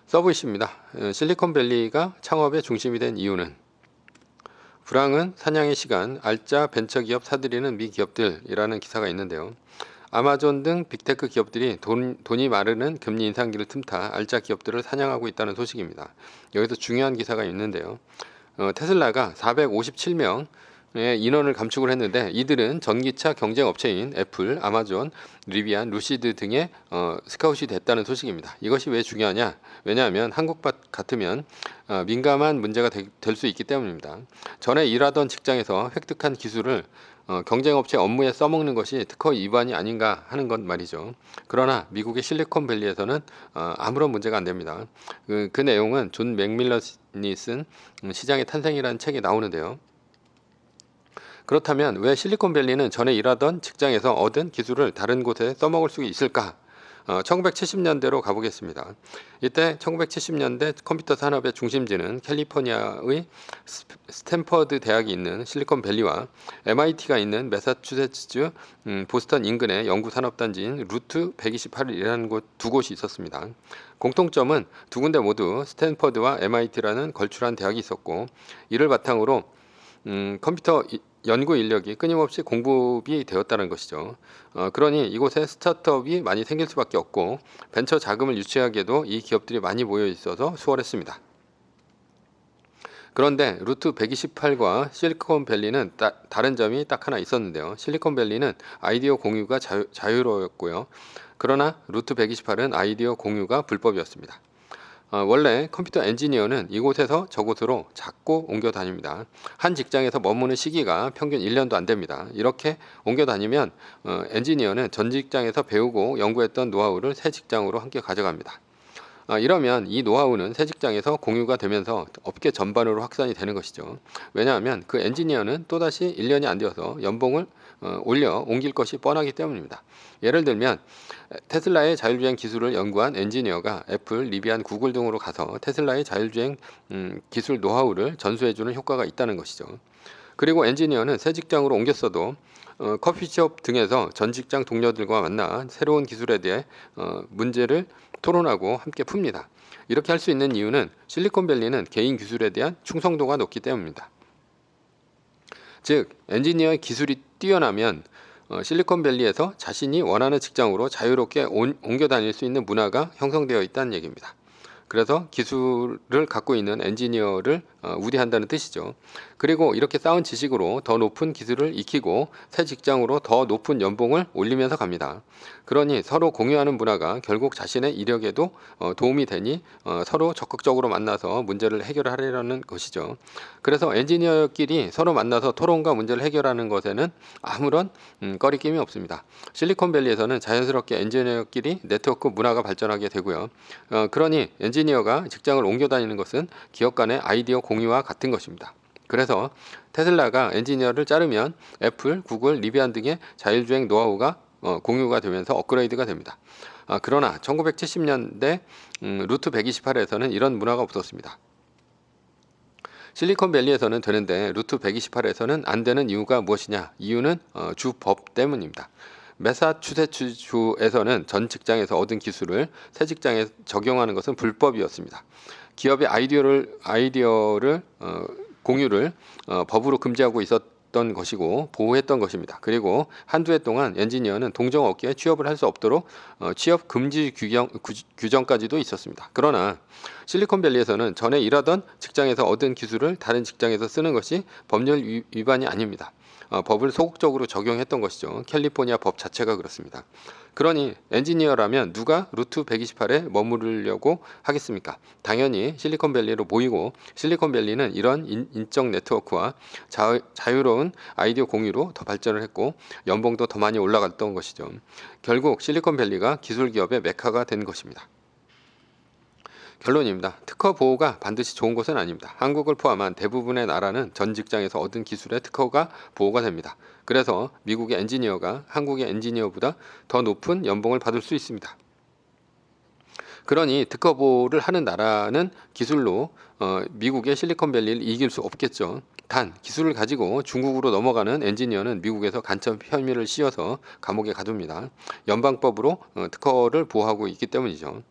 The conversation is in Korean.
서브이십니다. 실리콘밸리가 창업의 중심이 된 이유는 불황은 사냥의 시간, 알짜 벤처기업 사들이는 미 기업들이라는 기사가 있는데요. 아마존 등 빅테크 기업들이 돈이 마르는 금리 인상기를 틈타 알짜 기업들을 사냥하고 있다는 소식입니다. 여기서 중요한 기사가 있는데요. 테슬라가 457명 인원을 감축을 했는데 이들은 전기차 경쟁 업체인 애플, 아마존, 리비안, 루시드 등의 스카웃이 됐다는 소식입니다. 이것이 왜 중요하냐? 왜냐하면 한국 같으면 민감한 문제가 될 수 있기 때문입니다. 전에 일하던 직장에서 획득한 기술을 경쟁업체 업무에 써먹는 것이 특허 위반이 아닌가 하는 것 말이죠. 그러나 미국의 실리콘밸리에서는 아무런 문제가 안 됩니다. 그 내용은 존 맥밀런이 쓴 시장의 탄생이라는 책에 나오는데요. 그렇다면 왜 실리콘밸리는 전에 일하던 직장에서 얻은 기술을 다른 곳에 써먹을 수 있을까? 1970년대로 가보겠습니다. 이때 1970년대 컴퓨터 산업의 중심지는 캘리포니아의 스탠퍼드 대학이 있는 실리콘밸리와 MIT가 있는 매사추세츠 보스턴 인근의 연구산업단지인 루트 128이라는 두 곳이 있었습니다. 공통점은 두 군데 모두 스탠퍼드와 MIT라는 걸출한 대학이 있었고, 이를 바탕으로 컴퓨터 연구 인력이 끊임없이 공급이 되었다는 것이죠. 그러니 이곳에 스타트업이 많이 생길 수밖에 없고, 벤처 자금을 유치하기에도 이 기업들이 많이 모여 있어서 수월했습니다. 그런데 루트 128과 실리콘밸리는 다른 점이 딱 하나 있었는데요. 실리콘밸리는 아이디어 공유가 자유로웠고요. 그러나 루트 128은 아이디어 공유가 불법이었습니다. 원래 컴퓨터 엔지니어는 이곳에서 저곳으로 자꾸 옮겨 다닙니다. 한 직장에서 머무는 시기가 평균 1년도 안 됩니다. 이렇게 옮겨 다니면 엔지니어는 전 직장에서 배우고 연구했던 노하우를 새 직장으로 함께 가져갑니다. 이러면 이 노하우는 새 직장에서 공유가 되면서 업계 전반으로 확산이 되는 것이죠. 왜냐하면 그 엔지니어는 또다시 1년이 안 되어서 연봉을 올려 옮길 것이 뻔하기 때문입니다. 예를 들면 테슬라의 자율주행 기술을 연구한 엔지니어가 애플, 리비안, 구글 등으로 가서 테슬라의 자율주행 기술 노하우를 전수해주는 효과가 있다는 것이죠. 그리고 엔지니어는 새 직장으로 옮겼어도 커피숍 등에서 전 직장 동료들과 만나 새로운 기술에 대해 문제를 토론하고 함께 풉니다. 이렇게 할 수 있는 이유는 실리콘밸리는 개인 기술에 대한 충성도가 높기 때문입니다. 즉, 엔지니어의 기술이 뛰어나면 실리콘밸리에서 자신이 원하는 직장으로 자유롭게 옮겨 다닐 수 있는 문화가 형성되어 있다는 얘기입니다. 그래서 기술을 갖고 있는 엔지니어를 우대한다는 뜻이죠. 그리고 이렇게 쌓은 지식으로 더 높은 기술을 익히고 새 직장으로 더 높은 연봉을 올리면서 갑니다. 그러니 서로 공유하는 문화가 결국 자신의 이력에도 도움이 되니 서로 적극적으로 만나서 문제를 해결하려는 것이죠. 그래서 엔지니어끼리 서로 만나서 토론과 문제를 해결하는 것에는 아무런 꺼리낌이 없습니다. 실리콘밸리에서는 자연스럽게 엔지니어끼리 네트워크 문화가 발전하게 되고요. 그러니 엔지니어가 직장을 옮겨 다니는 것은 기업 간의 아이디어 공유와 같은 것입니다. 그래서 테슬라가 엔지니어를 자르면 애플, 구글, 리비안 등의 자율주행 노하우가 공유가 되면서 업그레이드가 됩니다. 그러나 1970년대 루트 128에서는 이런 문화가 없었습니다. 실리콘밸리에서는 되는데 루트 128에서는 안 되는 이유가 무엇이냐? 이유는 주법 때문입니다. 매사추세츠주에서는 전 직장에서 얻은 기술을 새 직장에 적용하는 것은 불법이었습니다. 기업의 아이디어를 공유를 법으로 금지하고 있었던 것이고 보호했던 것입니다. 그리고 한두 해 동안 엔지니어는 동종업계에 취업을 할 수 없도록 취업 금지 규정까지도 있었습니다. 그러나 실리콘밸리에서는 전에 일하던 직장에서 얻은 기술을 다른 직장에서 쓰는 것이 법률 위반이 아닙니다. 법을 소극적으로 적용했던 것이죠. 캘리포니아 법 자체가 그렇습니다. 그러니 엔지니어라면 누가 루트 128에 머무르려고 하겠습니까? 당연히 실리콘밸리로 모이고, 실리콘밸리는 이런 인적 네트워크와 자유로운 아이디어 공유로 더 발전을 했고 연봉도 더 많이 올라갔던 것이죠. 결국 실리콘밸리가 기술 기업의 메카가 된 것입니다. 결론입니다. 특허 보호가 반드시 좋은 것은 아닙니다. 한국을 포함한 대부분의 나라는 전 직장에서 얻은 기술의 특허가 보호가 됩니다. 그래서 미국의 엔지니어가 한국의 엔지니어보다 더 높은 연봉을 받을 수 있습니다. 그러니 특허 보호를 하는 나라는 기술로 미국의 실리콘밸리를 이길 수 없겠죠. 단 기술을 가지고 중국으로 넘어가는 엔지니어는 미국에서 간첩 혐의를 씌워서 감옥에 가둡니다. 연방법으로 특허를 보호하고 있기 때문이죠.